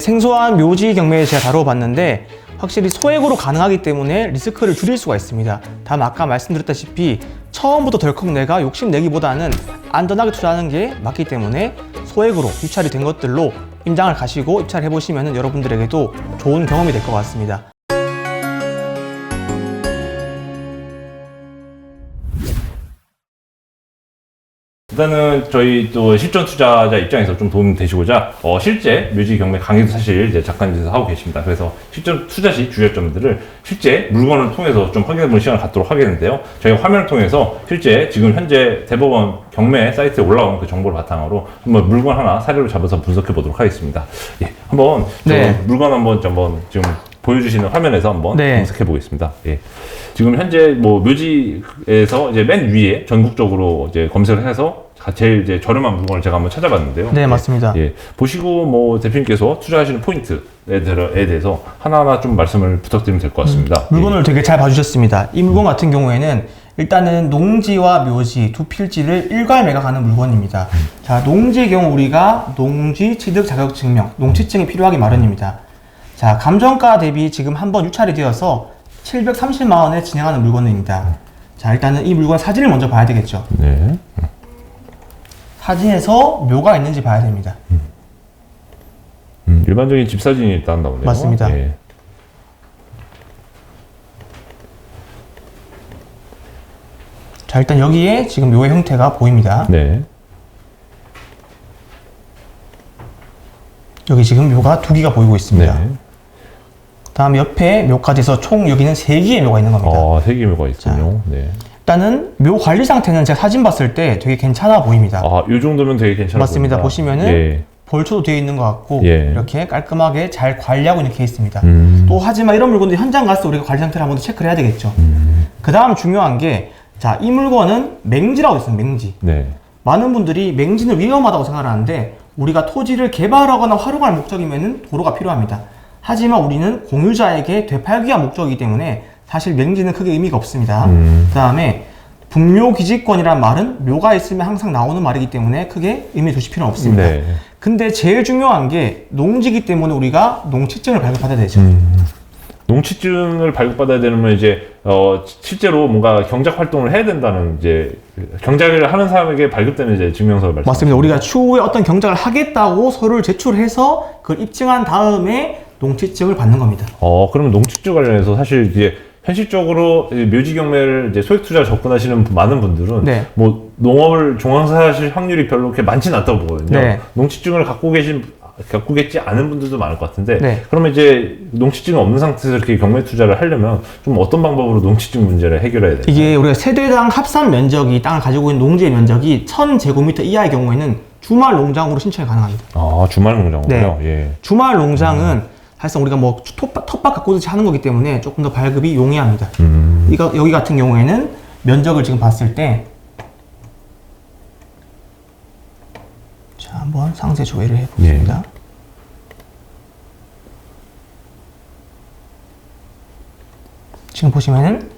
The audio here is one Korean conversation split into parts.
생소한 묘지 경매에 제가 다뤄봤는데 확실히 소액으로 가능하기 때문에 리스크를 줄일 수가 있습니다. 다만 아까 말씀드렸다시피 처음부터 덜컥 내가 욕심내기보다는 안전하게 투자하는 게 맞기 때문에 소액으로 유찰이 된 것들로 임장을 가시고 입찰을 해보시면 여러분들에게도 좋은 경험이 될 것 같습니다. 일단은 저희 또 실전 투자자 입장에서 좀 도움 되시고자 실제 묘지 경매 강의도 사실 이제 작가님께서 하고 계십니다. 그래서 실전 투자 시 주요점들을 실제 물건을 통해서 좀 확인해보는 시간을 갖도록 하겠는데요. 저희가 화면을 통해서 실제 지금 현재 대법원 경매 사이트에 올라온 그 정보를 바탕으로 한번 물건 하나 사례로 잡아서 분석해 보도록 하겠습니다. 예, 한번 물건 한번 지금 보여주시는 화면에서 한번 검색해 보겠습니다. 예. 지금 현재 뭐 묘지에서 이제 맨 위에 전국적으로 이제 검색을 해서 제일 이제 저렴한 물건을 제가 한번 찾아봤는데요. 네, 맞습니다. 예. 보시고 뭐 대표님께서 투자하시는 포인트에 대해서 하나하나 좀 말씀을 부탁드리면 될 것 같습니다. 물건을 되게 잘 봐주셨습니다. 이 물건 같은 경우에는 일단은 농지와 묘지 두 필지를 일괄 매각하는 물건입니다. 자, 농지의 경우 우리가 농지 취득 자격 증명, 농취증이 필요하기 마련입니다. 자, 감정가 대비 지금 한번 유찰이 되어서 730만 원에 진행하는 물건입니다. 자, 일단은 이 물건 사진을 먼저 봐야 되겠죠. 네. 사진에서 묘가 있는지 봐야 됩니다. 일반적인 집 사진이 일단 나오네요. 맞습니다. 예. 자, 일단 여기에 지금 묘의 형태가 보입니다. 네. 여기 지금 묘가 두 개가 보이고 있습니다. 네. 다음 옆에 묘까지 해서 총 여기는 3개의 묘가 있는 겁니다. 3개의 묘가 있군요. 네. 일단은 묘 관리 상태는 제가 사진 봤을 때 되게 괜찮아 보입니다. 이 정도면 되게 괜찮아 맞습니다. 보입니다. 보시면은 예. 벌초도 되어 있는 것 같고 예. 이렇게 깔끔하게 잘 관리하고 있는 케이스입니다. 또 하지만 이런 물건들 현장 가서 우리가 관리 상태를 한번 더 체크를 해야 되겠죠. 그 다음 중요한 게 자, 이 물건은 맹지라고 있습니다. 맹지. 네. 많은 분들이 맹지는 위험하다고 생각하는데 우리가 토지를 개발하거나 활용할 목적이면 도로가 필요합니다. 하지만 우리는 공유자에게 되팔기 위한 목적이기 때문에 사실 맹지는 크게 의미가 없습니다. 그 다음에 분묘기지권이란 말은 묘가 있으면 항상 나오는 말이기 때문에 크게 의미 두실 필요는 없습니다. 네. 근데 제일 중요한 게 농지이기 때문에 우리가 농취증을 발급받아야 되죠. 농취증을 발급받아야 되면 이제 실제로 뭔가 경작 활동을 해야 된다는 이제 경작을 하는 사람에게 발급되는 이제 증명서를 말씀하시죠. 맞습니다. 우리가 추후에 어떤 경작을 하겠다고 서류를 제출해서 그걸 입증한 다음에 농취증을 받는 겁니다. 그러면 농취증 관련해서 사실 이제 현실적으로 묘지 경매를 이제 소액 투자 접근하시는 많은 분들은 네. 뭐 농업을 종사하실 확률이 별로 그렇게 많지는 않다고 보거든요. 네. 농취증을 갖고 계지 않은 분들도 많을 것 같은데 네. 그러면 이제 농취증이 없는 상태에서 이렇게 경매 투자를 하려면 좀 어떤 방법으로 농취증 문제를 해결해야 되나요? 이게 우리가 세대당 합산 면적이 땅을 가지고 있는 농지의 면적이 1000제곱미터 이하의 경우에는 주말 농장으로 신청이 가능합니다. 주말 농장으로요? 네. 예. 주말 농장은 사실상 우리가 뭐 텃밭 가꾸듯이 하는 거기 때문에 조금 더 발급이 용이합니다. 여기 같은 경우에는 면적을 지금 봤을 때 자, 한번 상세 조회를 해보겠습니다. 예. 지금 보시면은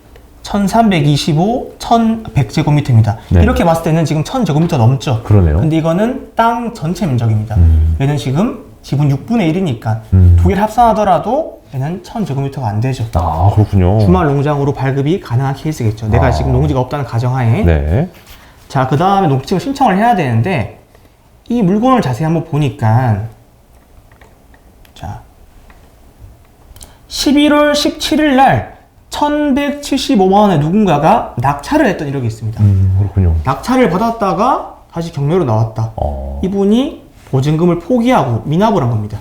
1325, 1100제곱미터입니다. 네. 이렇게 봤을 때는 지금 1000제곱미터 넘죠? 그러네요. 근데 이거는 땅 전체 면적입니다. 얘는 지금 지분 6분의 1이니까 두 개를 합산하더라도 얘는 1000제곱미터가 안 되죠. 그렇군요. 주말 농장으로 발급이 가능한 케이스겠죠. 내가 지금 농지가 없다는 가정하에. 네. 자, 그 다음에 농취증을 신청을 해야 되는데 이 물건을 자세히 한번 보니까 자, 11월 17일 날 1175만 원에 누군가가 낙찰을 했던 이력이 있습니다. 그렇군요. 낙찰을 받았다가 다시 경매로 나왔다. 이분이 보증금을 포기하고 미납을 한 겁니다.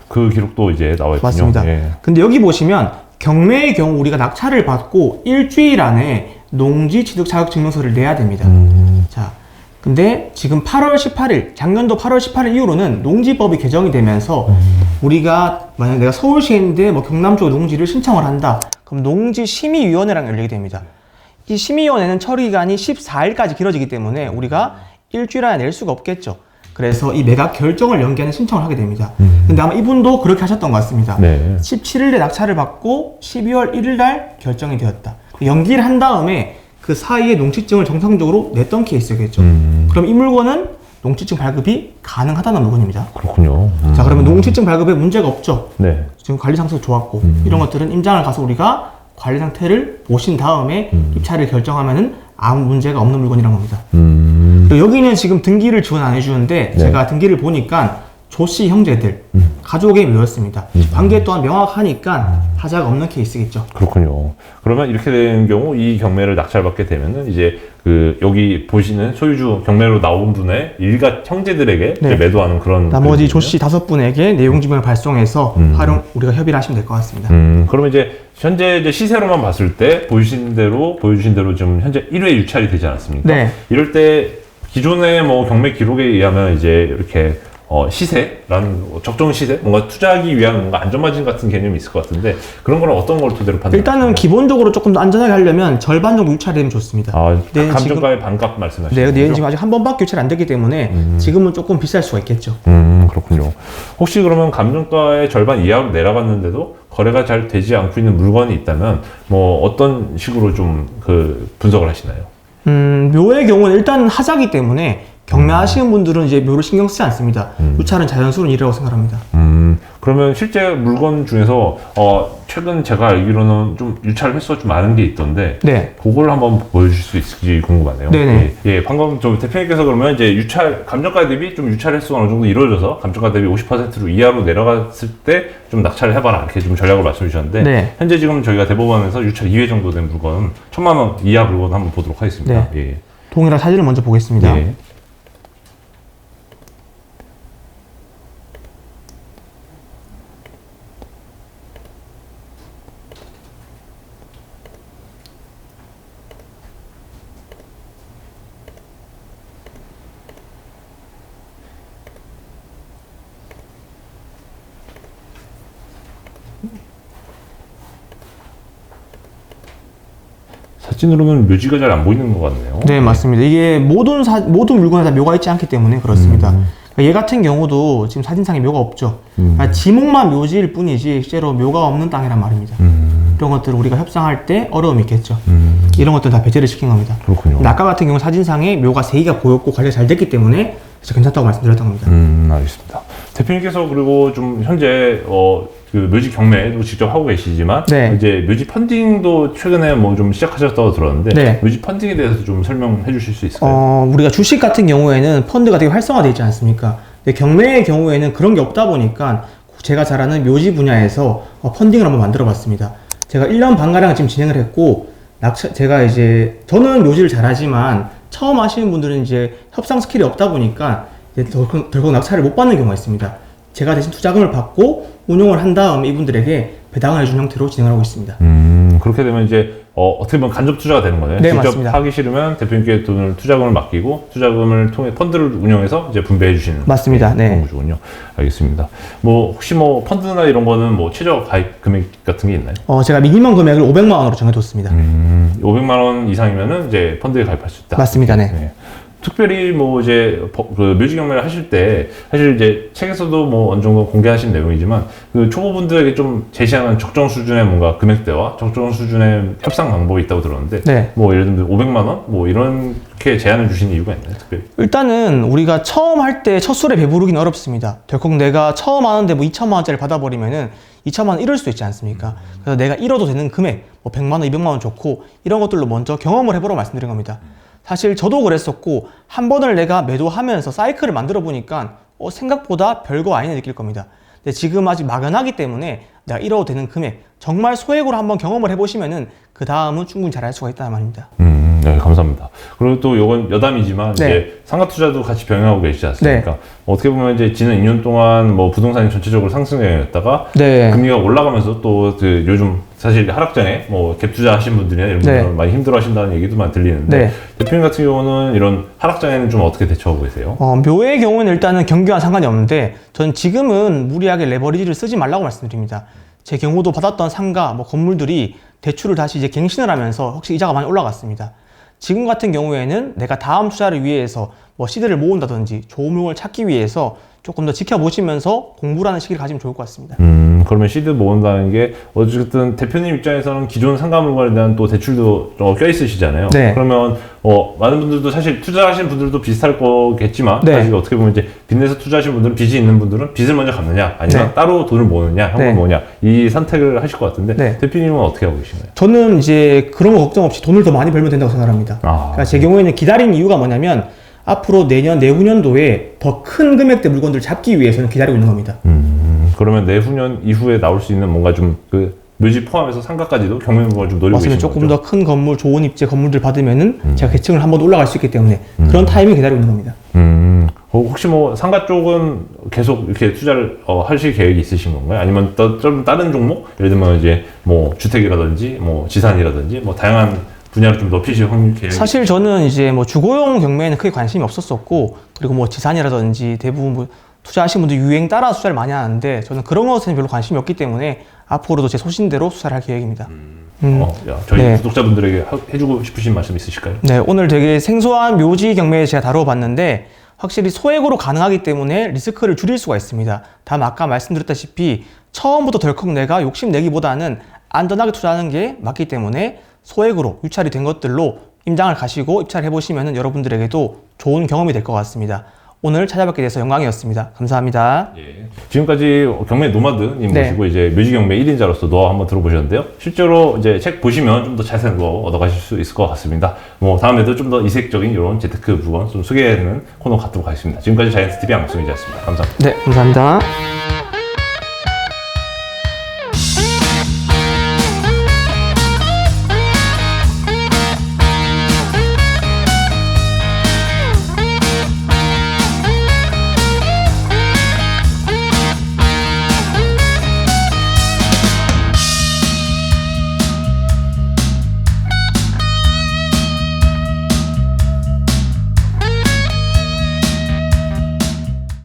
그 기록도 이제 나와 있군요. 맞습니다. 예. 근데 여기 보시면 경매의 경우 우리가 낙찰을 받고 일주일 안에 농지 취득 자격 증명서를 내야 됩니다. 자, 근데 지금 8월 18일, 작년도 8월 18일 이후로는 농지법이 개정이 되면서 우리가 만약 내가 서울시인데 뭐 경남 쪽 농지를 신청을 한다. 그럼 농지심의위원회랑 열리게 됩니다. 이 심의위원회는 처리기간이 14일까지 길어지기 때문에 우리가 일주일 안에 낼 수가 없겠죠. 그래서 이 매각 결정을 연기하는 신청을 하게 됩니다. 근데 아마 이분도 그렇게 하셨던 것 같습니다. 네. 17일에 낙찰을 받고 12월 1일 날 결정이 되었다. 연기를 한 다음에 그 사이에 농취증을 정상적으로 냈던 케이스겠죠. 그럼 이 물건은 농지증 발급이 가능하다는 물건입니다. 그렇군요. 자, 그러면 농지증 발급에 문제가 없죠. 네. 지금 관리 상태도 좋았고 이런 것들은 임장을 가서 우리가 관리 상태를 보신 다음에 입찰을 결정하면은 아무 문제가 없는 물건이란 겁니다. 그리고 여기는 지금 등기를 지원 안 해주는데 네. 제가 등기를 보니까 조씨 형제들 가족의 묘였습니다. 관계 또한 명확하니까 하자가 없는 케이스겠죠. 그렇군요. 그러면 이렇게 되는 경우 이 경매를 낙찰받게 되면은 이제 그 여기 보시는 소유주 경매로 나온 분의 일가 형제들에게 네. 이제 매도하는 그런 나머지 그림이군요. 조씨 5분에게 내용 증명을 발송해서 활용 우리가 협의를 하시면 될 것 같습니다. 그러면 이제 현재 이제 시세로만 봤을 때 보여주신 대로 지금 현재 1회 유찰이 되지 않았습니까? 네. 이럴 때 기존의 뭐 경매 기록에 의하면 이제 이렇게 시세라는 적정 시세, 뭔가 투자하기 위한 뭔가 안전마진 같은 개념이 있을 것 같은데 그런 거는 어떤 걸 토대로 판단하시나요? 일단은 기본적으로 조금 더 안전하게 하려면 절반 정도 유찰되면 좋습니다. 네, 감정가의 반값 말씀하시는 네, 거죠? 지금 아직 한 번밖에 유찰이 안 되기 때문에 지금은 조금 비쌀 수가 있겠죠. 그렇군요. 혹시 그러면 감정가의 절반 이하로 내려갔는데도 거래가 잘 되지 않고 있는 물건이 있다면 뭐 어떤 식으로 좀 그 분석을 하시나요? 묘의 경우는 일단 하자기 때문에 경매하시는 분들은 이제 묘를 신경 쓰지 않습니다. 유찰은 자연스러운 일이라고 생각합니다. 그러면 실제 물건 중에서 최근 제가 알기로는 좀 유찰 횟수가 좀 많은 게 있던데 네. 그걸 한번 보여주실 수 있을지 궁금하네요. 네네. 예, 방금 좀 대표님께서 그러면 이제 유찰 감정가 대비 좀 유찰 횟수가 어느 정도 이루어져서 감정가 대비 50%로 이하로 내려갔을 때 좀 낙찰을 해봐라 이렇게 좀 전략을 말씀해 주셨는데 네. 현재 지금 저희가 대법원에서 유찰 2회 정도 된 물건 1,000만 원 이하 물건 한번 보도록 하겠습니다. 예. 동일한 사진을 먼저 보겠습니다. 예. 사진으로는 묘지가 잘 안 보이는 것 같네요. 네, 맞습니다. 이게 모든 물건에 다 묘가 있지 않기 때문에 그렇습니다. 그러니까 얘 같은 경우도 지금 사진상에 묘가 없죠. 그러니까 지목만 묘지일 뿐이지 실제로 묘가 없는 땅이란 말입니다. 이런 것들을 우리가 협상할 때 어려움이 있겠죠. 이런 것들 다 배제를 시킨 겁니다. 그렇군요. 근데 아까 같은 경우 사진상에 묘가 3개가 보였고 관리가 잘 됐기 때문에 진짜 괜찮다고 말씀드렸던 겁니다. 알겠습니다. 대표님께서 그리고 좀 현재 그 묘지 경매도 직접 하고 계시지만 네. 이제 묘지 펀딩도 최근에 뭐 좀 시작하셨다고 들었는데 네. 묘지 펀딩에 대해서 좀 설명해 주실 수 있을까요? 우리가 주식 같은 경우에는 펀드가 되게 활성화되어 있지 않습니까? 근데 경매의 경우에는 그런 게 없다 보니까 제가 잘 아는 묘지 분야에서 펀딩을 한번 만들어 봤습니다. 제가 1년 반가량 지금 진행을 했고, 제가 이제, 저는 묘지를 잘하지만, 처음 하시는 분들은 이제 협상 스킬이 없다 보니까, 이제 덜컥 낙찰을 못 받는 경우가 있습니다. 제가 대신 투자금을 받고, 운용을 한 다음에 이분들에게 배당을 해준 형태로 진행을 하고 있습니다. 그렇게 되면 이제 어떻게 보면 간접 투자가 되는 거네요. 네, 직접 맞습니다. 하기 싫으면 대표님께 투자금을 맡기고 투자금을 통해 펀드를 운영해서 이제 분배해 주시는 맞습니다. 네. 그런 구조군요. 알겠습니다. 뭐 혹시 뭐 펀드나 이런 거는 뭐 최저 가입 금액 같은 게 있나요? 제가 미니멈 금액을 500만 원으로 정해뒀습니다. 500만 원 이상이면은 이제 펀드에 가입할 수 있다. 맞습니다. 네. 네. 특별히 뭐 이제 그 묘지 경매를 하실 때 사실 이제 책에서도 뭐 어느 정도 공개하신 내용이지만 그 초보분들에게 좀 제시하는 적정 수준의 뭔가 금액대와 적정 수준의 협상 방법이 있다고 들었는데 네. 뭐 예를 들면 500만 원 뭐 이렇게 제한을 주신 이유가 있나요? 특별히? 일단은 우리가 처음 할 때 첫 술에 배부르긴 어렵습니다. 덜컥 내가 처음 하는데 뭐 2천만 원짜리 받아버리면은 2천만 원 잃을 수도 있지 않습니까? 그래서 내가 잃어도 되는 금액, 뭐 100만 원, 200만 원 좋고 이런 것들로 먼저 경험을 해보라고 말씀드린 겁니다. 사실 저도 그랬었고 한 번을 내가 매도하면서 사이클을 만들어 보니까 생각보다 별거 아니네 느낄 겁니다. 근데 지금 아직 막연하기 때문에 내가 잃어도 되는 금액 정말 소액으로 한번 경험을 해보시면은 그 다음은 충분히 잘할 수가 있다는 말입니다. 네, 감사합니다. 그리고 또 이건 여담이지만 네. 이제 상가 투자도 같이 병행하고 계시지 않습니까? 네. 어떻게 보면 이제 지난 2년 동안 뭐 부동산이 전체적으로 상승형이었다가 네. 금리가 올라가면서 또 그 요즘 사실 하락장에 뭐 갭 투자하신 분들이나 이런 분들은 네. 많이 힘들어하신다는 얘기도 많이 들리는데 네. 대표님 같은 경우는 이런 하락장에는 좀 어떻게 대처하고 계세요? 묘의 경우는 일단은 경기와 상관이 없는데 전 지금은 무리하게 레버리지를 쓰지 말라고 말씀드립니다. 제 경우도 받았던 상가, 뭐 건물들이 대출을 다시 이제 갱신을 하면서 혹시 이자가 많이 올라갔습니다. 지금 같은 경우에는 내가 다음 투자를 위해서 뭐 시드를 모은다든지 좋은 물건을 찾기 위해서 조금 더 지켜보시면서 공부를 하는 시기를 가지면 좋을 것 같습니다. 그러면 시드 모은다는 게 어쨌든 대표님 입장에서는 기존 상가 물건에 대한 또 대출도 껴있으시잖아요. 네. 그러면 많은 분들도 사실 투자하신 분들도 비슷할 거겠지만 네. 사실 어떻게 보면 이제 빚내서 투자하신 분들은 빚이 있는 분들은 빚을 먼저 갚느냐 아니면 네. 따로 돈을 모으느냐 현금 네. 모으냐 이 선택을 하실 것 같은데 네. 대표님은 어떻게 하고 계신가요? 저는 이제 그런 거 걱정 없이 돈을 더 많이 벌면 된다고 생각합니다. 그러니까 제 경우에는 기다린 이유가 뭐냐면 앞으로 내년, 내후년도에 더 큰 금액대 물건들을 잡기 위해서는 기다리고 있는 겁니다. 그러면 내후년 이후에 나올 수 있는 뭔가 좀 그 묘지 포함해서 상가까지도 경매 물건을 좀 노리고 맞습니다. 계신 조금 거죠? 더 큰 건물, 좋은 입지 건물들 받으면은 제가 계층을 한 번 올라갈 수 있기 때문에 그런 타이밍 기다리고 있는 겁니다. 혹시 뭐 상가 쪽은 계속 이렇게 투자를 하실 계획이 있으신 건가요? 아니면 좀 다른 종목? 예를 들면 이제 뭐 주택이라든지 뭐 지산이라든지 뭐 다양한 분야를 좀 높이실 확률 계획이 사실 저는 이제 뭐 주거용 경매에는 크게 관심이 없었었고, 그리고 뭐 지산이라든지 대부분 뭐 투자하시는 분들 유행 따라 투자를 많이 하는데 저는 그런 것에는 별로 관심이 없기 때문에 앞으로도 제 소신대로 투자를 할 계획입니다. 저희 네. 구독자분들에게 해주고 싶으신 말씀 있으실까요? 네, 오늘 되게 생소한 묘지 경매 제가 다뤄봤는데 확실히 소액으로 가능하기 때문에 리스크를 줄일 수가 있습니다. 다만 아까 말씀드렸다시피 처음부터 덜컥 내가 욕심내기보다는 안전하게 투자하는 게 맞기 때문에 소액으로 유찰이 된 것들로 임장을 가시고 입찰해 보시면 여러분들에게도 좋은 경험이 될 것 같습니다. 오늘 찾아뵙게 돼서 영광이었습니다. 감사합니다. 예. 지금까지 경매 노마드님 네. 모시고 이제 묘지 경매 1인자로서 노하우 한번 들어보셨는데요. 실제로 이제 책 보시면 좀 더 자세한 거 얻어가실 수 있을 것 같습니다. 뭐 다음에도 좀 더 이색적인 이런 재테크 물건 좀 소개하는 코너 갖도록 하겠습니다. 지금까지 자이언트 TV 양승이었습니다. 감사합니다. 네, 감사합니다.